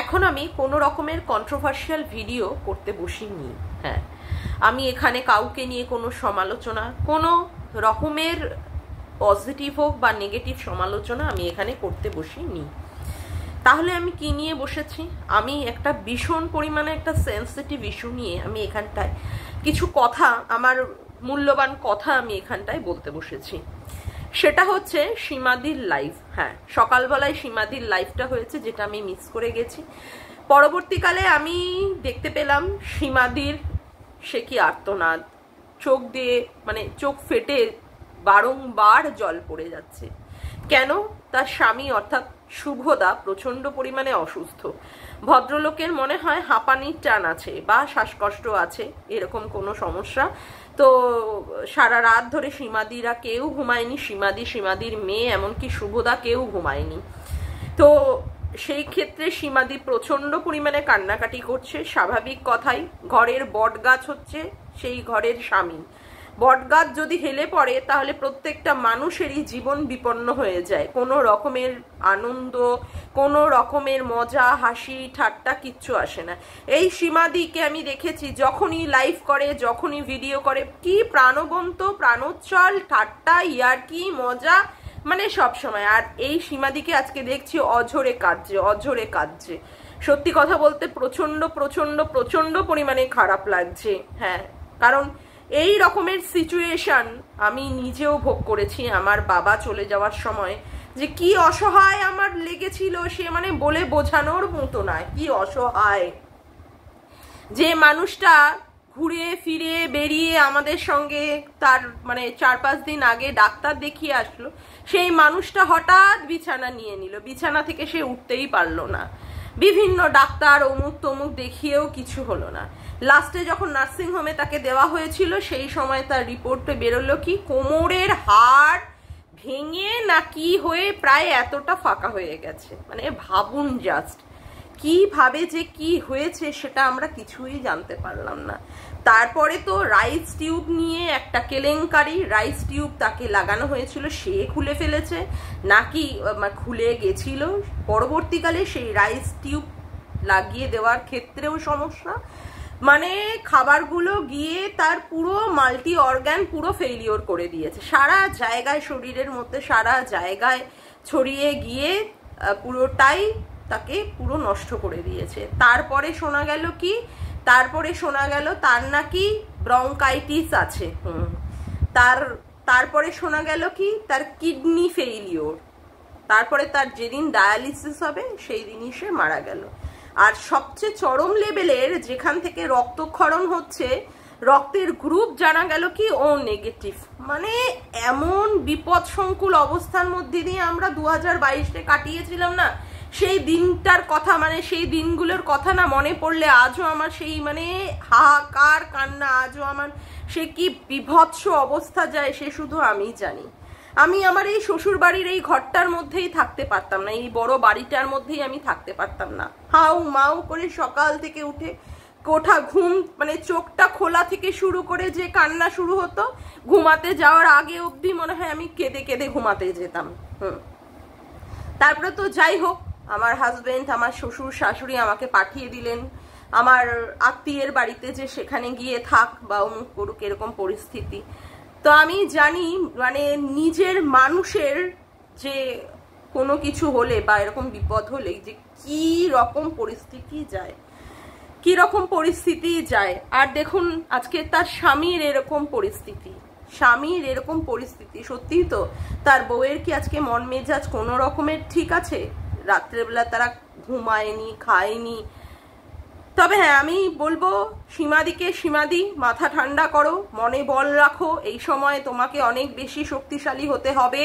এখন আমি কোনো রকমের কন্ট্রোভার্সিয়াল ভিডিও করতে বসিনি। হ্যাঁ, আমি এখানে কাউকে নিয়ে কোনো সমালোচনা, কোনো রকমের পজিটিভ হোক বা নেগেটিভ সমালোচনা আমি এখানে করতে বসিনি। তাহলে আমি কি নিয়ে বসেছি? আমি একটা ভীষণ পরিমাণে একটা সেন্সিটিভ ইস্যু নিয়ে আমি এখানটায় কিছু কথা, আমার মূল্যবান কথা আমি এখানটায় বলতে বসেছি। সেটা হচ্ছে সীমাদির লাইভ। হ্যাঁ, সকালবেলায় সীমাদির লাইভটা হয়েছে, যেটা আমি মিস করে গেছি। পরবর্তীকালে আমি দেখতে পেলাম সীমাদির সে কি আর্তনাদ, চোখ দিয়ে মানে চোখ ফেটে বারংবার জল পড়ে যাচ্ছে। কেন? তার স্বামী অর্থাৎ শুভদা প্রচন্ড পরিমাণে অসুস্থ। ভদ্রলোকের মনে হয় হাঁপানির টান আছে বা শ্বাসকষ্ট আছে, এরকম কোনো সমস্যা। তো সারা রাত ধরে সীমাদিরা কেউ ঘুমায়নি, সীমাদির মেয়ে এমনকি শুভদা কেউ ঘুমায়নি। তো সেই ক্ষেত্রে সীমাদি প্রচন্ড পরিমাণে কান্নাকাটি করছে, স্বাভাবিক কথাই। ঘরের বট গাছ হচ্ছে সেই ঘরের স্বামী। বটগাছ যদি হেলে পড়ে তাহলে প্রত্যেকটা মানুষেরই জীবন বিপন্ন হয়ে যায়। কোনো রকমের আনন্দ, কোনো রকমের মজা, হাসি ঠাট্টা কিচ্ছু আসে না। এই সীমাদিকে আমি দেখেছি যখনই লাইভ করে, যখনই ভিডিও করে, কি প্রাণবন্ত, প্রাণোচ্ছল, ঠাট্টা, ইয়ার্কি, মজা, মানে সব সময়। আর এই সীমাদিকে আজকে দেখছি অঝরে কাঁদছে। সত্যি কথা বলতে প্রচন্ড প্রচন্ড প্রচন্ড পরিমাণে খারাপ লাগছে। হ্যাঁ, কারণ এই রকমের সিচুয়েশন আমি নিজেও ভোগ করেছি আমার বাবা চলে যাওয়ার সময়। যে কি অসহায় আমার লেগেছিল সে মানে বলে বোঝানোর মতো না। কি অসহায় যে মানুষটা ঘুরে ফিরে বেরিয়ে আমাদের সঙ্গে তার মানে 4-5 দিন আগে ডাক্তার দেখিয়ে আসলো, সেই মানুষটা হঠাৎ বিছানা নিয়ে নিল। বিছানা থেকে সে উঠতেই পারলো না। বিভিন্ন ডাক্তার অমুক তমুক দেখিয়েও কিছু হলো না। লাস্টে যখন নার্সিং হোমে তাকে দেওয়া হয়েছিল সেই সময় তার রিপোর্টে বেরোলো কি কোমরের হাড় ভেঙে না কি হয়ে প্রায় এতটা ফাঁকা হয়ে গেছে। মানে ভাবুন জাস্ট কিভাবে যে কি হয়েছে সেটা আমরা কিছুই জানতে পারলাম না। তারপরে তো রাইস টিউব নিয়ে একটা কেলেঙ্কারি, রাইস টিউব তাকে লাগানো হয়েছিল, সে খুলে ফেলেছে নাকি খুলে গেছিল, পরবর্তীকালে সেই রাইস টিউব লাগিয়ে দেওয়ার ক্ষেত্রেও সমস্যা। মানে খাবারগুলো গিয়ে তার পুরো মাল্টি অর্গান পুরো ফেইলিওর করে দিয়েছে, সারা জায়গায় শরীরের মধ্যে সারা জায়গায় ছড়িয়ে গিয়ে পুরোটাই তাকে পুরো নষ্ট করে দিয়েছে। তারপরে শোনা গেল কি, তার নাকি ব্রঙ্কাইটিস আছে। তারপরে শোনা গেল কি তার কিডনি ফেইলিওর। তারপরে তার যেদিন ডায়ালিসিস হবে সেই দিনই সে মারা গেল। আর সবচেয়ে চরম লেভেলের যেখান থেকে রক্তক্ষরণ হচ্ছে, রক্তের গ্রুপ জানা গেল কি ও নেগেটিভ। মানে এমন বিপদসংকুল অবস্থার মধ্যে দিয়ে আমরা 2022-এ কাটিয়েছিলাম না, সেই দিনটার কথা মানে সেই দিনগুলোর কথা না মনে পড়লে আজও আমার সেই মানে হাহাকার কান্না, আজও আমার সে কি বিভৎস অবস্থা যায় সে শুধু আমিই জানি। আমি আমার এই শ্বশুর বাড়ির এই ঘরটার মধ্যেই থাকতে পারতাম না, এই বড় বাড়িটার মধ্যেই আমি থাকতে পারতাম না। হাউ মাউ করে সকাল থেকে উঠে কোঠা ঘুম মানে চোখটা খোলা থেকে শুরু করে যে কান্না শুরু হতো, ঘুমাতে যাওয়ার আগে অবধি মনে হয় আমি কেঁদে কেঁদে ঘুমাতে যেতাম। তারপরে তো যাই হোক, আমার হাজবেন্ড, আমার শ্বশুর শাশুড়ি আমাকে পাঠিয়ে দিলেন আমার আত্মীয়ের বাড়িতে, যে সেখানে গিয়ে থাক বা অমুক করুক, এরকম পরিস্থিতি। তো আমি জানি মানে নিজের মানুষের যে কোনো কিছু হলে বা এরকম বিপদ হলে যে কি রকম পরিস্থিতি যায়। আর দেখুন আজকে তার স্বামীর এরকম পরিস্থিতি, সত্যিই তো তার বউয়ের কি আজকে মন মেজাজ কোনো রকমের ঠিক আছে? রাত্রেবেলা তারা ঘুমায়নি, খায়নি। তবে হ্যাঁ, আমি বলবো সীমাদি মাথা ঠান্ডা করো, মনে বল রাখো। এই সময় তোমাকে অনেক বেশি শক্তিশালী হতে হবে।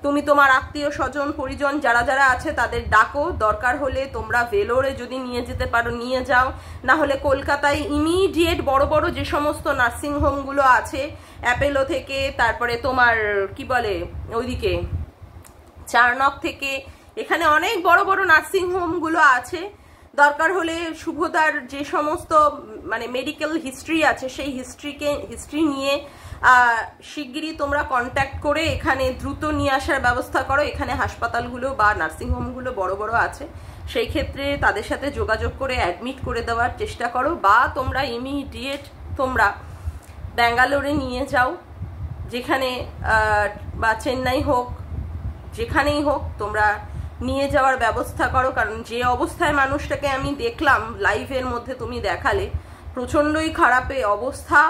তুমি তোমার আত্মীয় স্বজন পরিজন যারা যারা আছে তাদের ডাকো, দরকার হলে তোমরা ভেলোরে যদি নিয়ে যেতে পারো নিয়ে যাও, না হলে কলকাতায় ইমিডিয়েট বড় বড় যে সমস্ত নার্সিং হোমগুলো আছে, অ্যাপেলো থেকে, তারপরে তোমার কি বলে ওইদিকে চারনক থেকে, এখানে অনেক বড় বড় নার্সিং হোমগুলো আছে। দরকার হলে শুভদার যে সমস্ত মানে মেডিকেল হিস্ট্রি আছে সেই হিস্ট্রি নিয়ে শিগগিরই তোমরা কন্ট্যাক্ট করে এখানে দ্রুত নিয়ে আসার ব্যবস্থা করো। এখানে হাসপাতালগুলো বা নার্সিংহোমগুলো বড় বড় আছে, সেই ক্ষেত্রে তাদের সাথে যোগাযোগ করে অ্যাডমিট করে দেওয়ার চেষ্টা করো, বা তোমরা ইমিডিয়েট তোমরা ব্যাঙ্গালোরে নিয়ে যাও, যেখানে বা চেন্নাই হোক, যেখানেই হোক তোমরা নিয়ে যাওয়ার ব্যবস্থা করো। কারণ যে অবস্থায় মানুষটাকে আমি দেখলাম লাইভের মধ্যে তুমি দেখালে, প্রচণ্ডই খারাপে অবস্থা।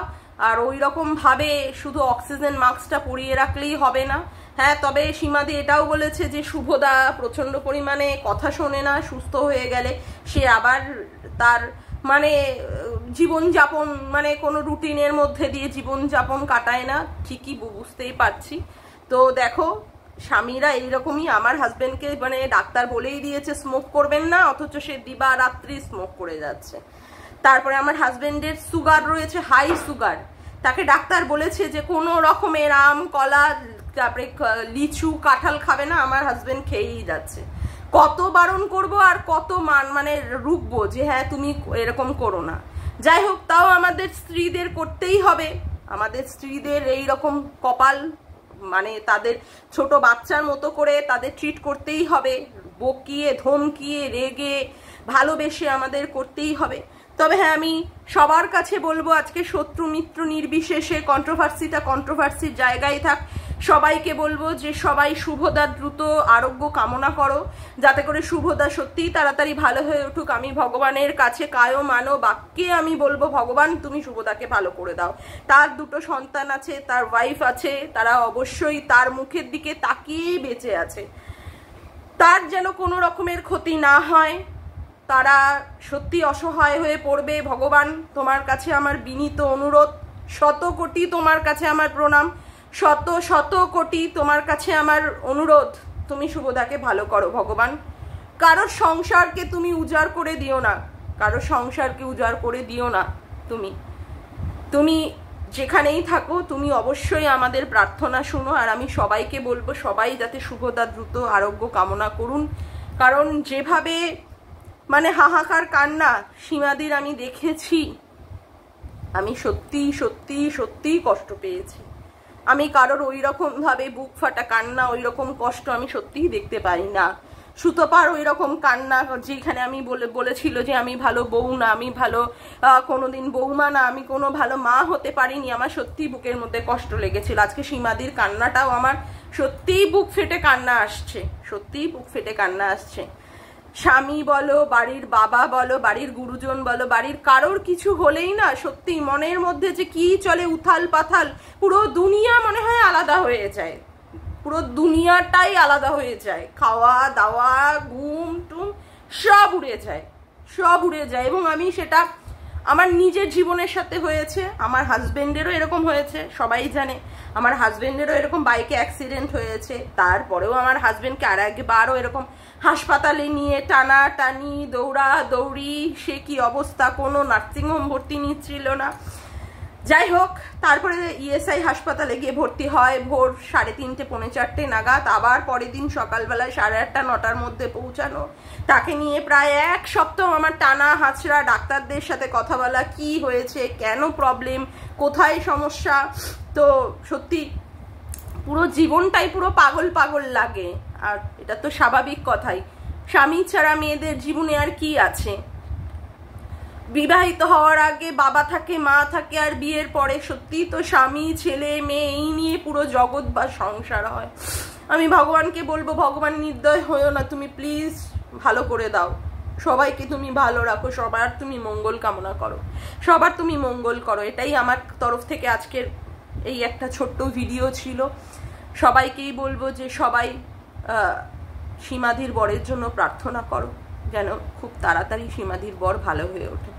আর ওই রকম ভাবে শুধু অক্সিজেন মাস্কটা পরিয়ে রাখলেই হবে না। হ্যাঁ, তবে সীমাদি এটাও বলেছে যে শুভদা প্রচণ্ড পরিমাণে কথা শোনে না, সুস্থ হয়ে গেলে সে আবার তার মানে জীবনযাপন মানে কোনো রুটিনের মধ্যে দিয়ে জীবনযাপন কাটায় না। ঠিকই বুঝতেই পারছি। তো দেখো, স্বামীরা এইরকমই। আমার হাজবেন্ডকে মানে ডাক্তার বলেই দিয়েছে স্মোক করবেন না, অথচ সে দিবা রাত্রি স্মোক করে যাচ্ছে। তারপরে আমার হাজবেন্ডের সুগার রয়েছে, হাই সুগার। তাকে ডাক্তার বলেছে যে কোনো রকমের আম, কলা, তারপরে লিচু, কাঁঠাল খাবে না। আমার হাজবেন্ড খেয়েই যাচ্ছে। কত বারণ করব আর কত মানে রুখবো যে হ্যাঁ তুমি এরকম করো না। যাই হোক, তাও আমাদের স্ত্রীদের করতেই হবে। আমাদের স্ত্রীদের এইরকম কপাল, মানে তাদের ছোট বাচ্চার মতো করে তাদের ট্রিট করতেই হবে। বকিয়ে, ধমকিয়ে, রেগে, ভালোবেসে আমাদের করতেই হবে। তবে হ্যাঁ, আমি সবার কাছে বলবো আজকে শত্রু মিত্র নির্বিশেষে কন্ট্রোভার্সিটা কন্ট্রোভার্সির জায়গায় থাক। সবাইকে বলবো যে সবাই শুভদার দ্রুত আরোগ্য কামনা করো, যাতে করে শুভদা সত্যিই তাড়াতাড়ি ভালো হয়ে উঠুক। আমি ভগবানের কাছে কায়ো মানো বাক্যে আমি বলবো, ভগবান তুমি শুভদাকে ভালো করে দাও। তার দুটো সন্তান আছে, তার ওয়াইফ আছে, তারা অবশ্যই তার মুখের দিকে তাকিয়েই বেঁচে আছে। তার যেন কোনো রকমের ক্ষতি না হয়। তারা সত্যি অসহায় হয়ে পড়বে। ভগবান তোমার কাছে আমার বিনীত অনুরোধ, শত কোটি তোমার কাছে আমার প্রণাম, শত শত কোটি তোমার কাছে আমার অনুরোধ, তুমি শুভদাকে ভালো করো ভগবান। কারোর সংসারকে তুমি উজাড় করে দিও না, কারোর সংসারকে উজাড় করে দিও না। তুমি যেখানেই থাকো তুমি অবশ্যই আমাদের প্রার্থনা শুনো। আর আমি সবাইকে বলবো সবাই যাতে শুভদা দ্রুত আরোগ্য কামনা করুন। কারণ যেভাবে মানে হাহাকার কান্না সীমাদির আমি দেখেছি, আমি সত্যি সত্যি সত্যি কষ্ট পেয়েছি। আমি কারোর ওই রকম ভাবে বুক ফাটা কান্না, ওই রকম কষ্ট আমি সত্যিই দেখতে পারি না। সুতপার ওই রকম কান্না, যেখানে আমি বলেছিল যে আমি ভালো বউ না, আমি ভালো কোনোদিন বৌমা না, আমি কোনো ভালো মা হতে পারিনি, আমার সত্যিই বুকের মধ্যে কষ্ট লেগেছিল। আজকে সীমাদির কান্নাটাও আমার সত্যিই বুক ফেটে কান্না আসছে, সত্যিই বুক ফেটে কান্না আসছে। স্বামী বলো, বাড়ির বাবা বলো, বাড়ির গুরুজন বলো, বাড়ির কারোর কিছু হলেই না সত্যি মনের মধ্যে যে কি চলে উথাল পাথাল, পুরো দুনিয়া মনে হয় আলাদা হয়ে যায়, পুরো দুনিয়াটাই আলাদা হয়ে যায়। খাওয়া দাওয়া, ঘুম টুম সব উড়ে যায়, সব উড়ে যায়। এবং আমি সেটা আমার নিজের জীবনের সাথে হয়েছে, আমার হাজবেন্ডেরও এরকম হয়েছে, সবাই জানে আমার হাজবেন্ডেরও এরকম বাইকে অ্যাক্সিডেন্ট হয়েছে। তারপরেও আমার হাজবেন্ডকে আর একবারও এরকম হাসপাতালে নিয়ে টানা টানি, দৌড়া দৌড়ি, সে কি অবস্থা, কোনো নার্সিংহোম ভর্তি নিচ্ছিল না। যাই হোক, তারপরে ইএসআই হাসপাতালে গিয়ে ভর্তি হয় ভোর 3:30 পৌনে 4টে নাগাদ। আবার পরের দিন সকালবেলায় 8:30 9টার মধ্যে পৌঁছানো। তাকে নিয়ে প্রায় 1 সপ্তাহ আমার টানা হাঁচড়া, ডাক্তারদের সাথে কথা বলা, কি হয়েছে, কেন প্রবলেম, কোথায় সমস্যা। তো সত্যি পুরো জীবনটাই পুরো পাগল পাগল লাগে। আর এটা তো স্বাভাবিক কথাই, স্বামী ছাড়া মেয়েদের জীবনে আর কি আছে। বিবাহিত হওয়ার আগে বাবা থাকে, মা থাকে, আর বিয়ের পরে সত্যি তো স্বামী, ছেলে, মেয়ে এই নিয়ে পুরো জগৎ বা সংসার হয়। আমি ভগবানকে বলবো, ভগবান নির্দয় হয়েও না, তুমি প্লিজ ভালো করে দাও, সবাইকে তুমি ভালো রাখো, সবার তুমি মঙ্গল কামনা করো, সবার তুমি মঙ্গল করো। এটাই আমার তরফ থেকে আজকের এই একটা ছোট্ট ভিডিও ছিল। সবাইকেই বলবো যে সবাই সীমাদির বরের জন্য প্রার্থনা করো, যেন খুব তাড়াতাড়ি সীমাদির বর ভালো হয়ে ওঠে।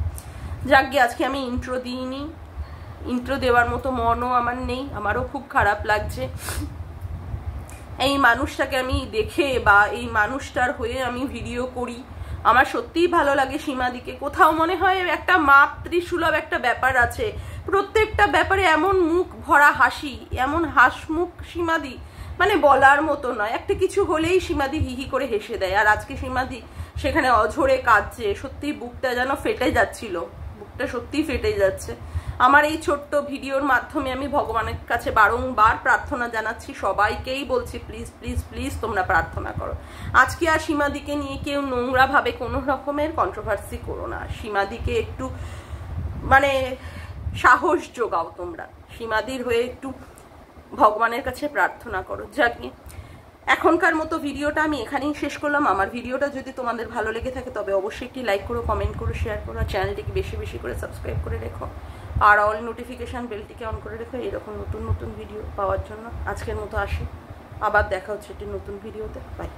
যাকে আজকে আমি ইন্ট্রো দিইনি, ইন্ট্রো দেওয়ার মতো মনও আমার নেই, আমারও খুব খারাপ লাগছে। এই মানুষটাকে আমি দেখে বা এই মানুষটার হয়ে আমি ভিডিও করি, আমার সত্যিই ভালো লাগে সীমাদিকে। কোথাও মনে হয় একটা মাতৃসুলভ একটা ব্যাপার আছে, প্রত্যেকটা ব্যাপারে এমন মুখ ভরা হাসি, এমন হাসমুখ সীমাদি, মানে বলার মতো নয়। একটা কিছু হলেই সীমাদি হিহি করে হেসে দেয়। আর আজকে সীমাদি সেখানে অঝরে কাঁদছে, সত্যি বুকটা যেন ফেটে যাচ্ছিল, বুকটা বুকটা সত্যিই ফেটে যাচ্ছে। আমার এই ছোট্ট ভিডিওর মাধ্যমে আমি ভগবানের কাছে বারংবার প্রার্থনা জানাচ্ছি, সবাইকেই বলছি প্লিজ প্লিজ প্লিজ তোমরা প্রার্থনা করো। আজকে আর সীমাদিকে নিয়ে কেউ নোংরাভাবে কোনো রকমের কন্ট্রোভার্সি করো না। সীমাদিকে একটু মানে সাহস যোগাও তোমরা, সীমাদির হয়ে একটু ভগবানের কাছে প্রার্থনা করো। যাকে এখনকার মতো ভিডিওটা আমি এখানেই শেষ করলাম। আমার ভিডিওটা যদি তোমাদের ভালো লেগে থাকে তবে অবশ্যই একটি লাইক করো, কমেন্ট করো, শেয়ার করো, চ্যানেলটিকে বেশি বেশি করে সাবস্ক্রাইব করে রেখো, আর অল নোটিফিকেশান বেলটিকে অন করে রেখো এরকম নতুন নতুন ভিডিও পাওয়ার জন্য। আজকের মতো আসি, আবার দেখা হচ্ছে একটি নতুন ভিডিওতে। বাই।